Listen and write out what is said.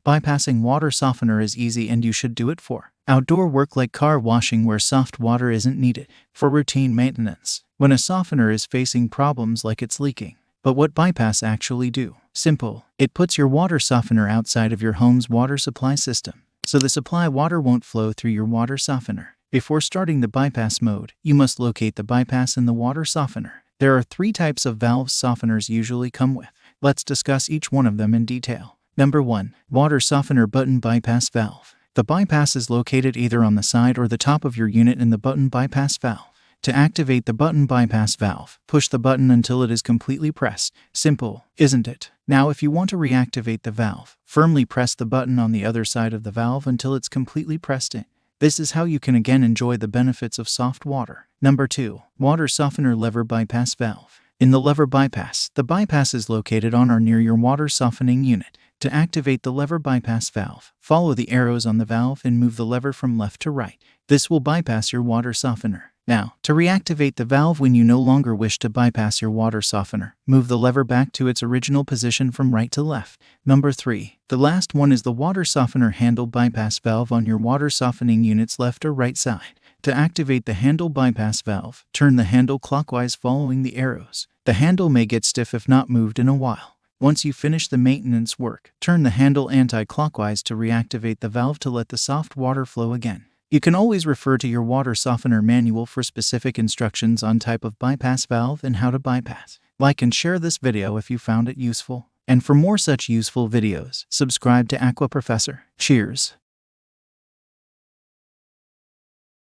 Bypassing water softener is easy and you should do it for outdoor work like car washing where soft water isn't needed, for routine maintenance, when a softener is facing problems like it's leaking. But what bypass actually do? Simple. It puts your water softener outside of your home's water supply system, so the supply water won't flow through your water softener. Before starting the bypass mode, you must locate the bypass in the water softener. There are 3 types of valves softeners usually come with. Let's discuss each one of them in detail. Number 1. Water softener button bypass valve. The bypass is located either on the side or the top of your unit in the button bypass valve. To activate the button bypass valve, push the button until it is completely pressed. Simple, isn't it? Now if you want to reactivate the valve, firmly press the button on the other side of the valve until it's completely pressed in. This is how you can again enjoy the benefits of soft water. Number 2. Water softener lever bypass valve. In the lever bypass, the bypass is located on or near your water softening unit. To activate the lever bypass valve, follow the arrows on the valve and move the lever from left to right. This will bypass your water softener. Now, to reactivate the valve when you no longer wish to bypass your water softener, move the lever back to its original position from right to left. Number 3. The last one is the water softener handle bypass valve on your water softening unit's left or right side. To activate the handle bypass valve, turn the handle clockwise following the arrows. The handle may get stiff if not moved in a while. Once you finish the maintenance work, turn the handle anti-clockwise to reactivate the valve to let the soft water flow again. You can always refer to your water softener manual for specific instructions on type of bypass valve and how to bypass. Like and share this video if you found it useful. And for more such useful videos, subscribe to Aqua Professor. Cheers!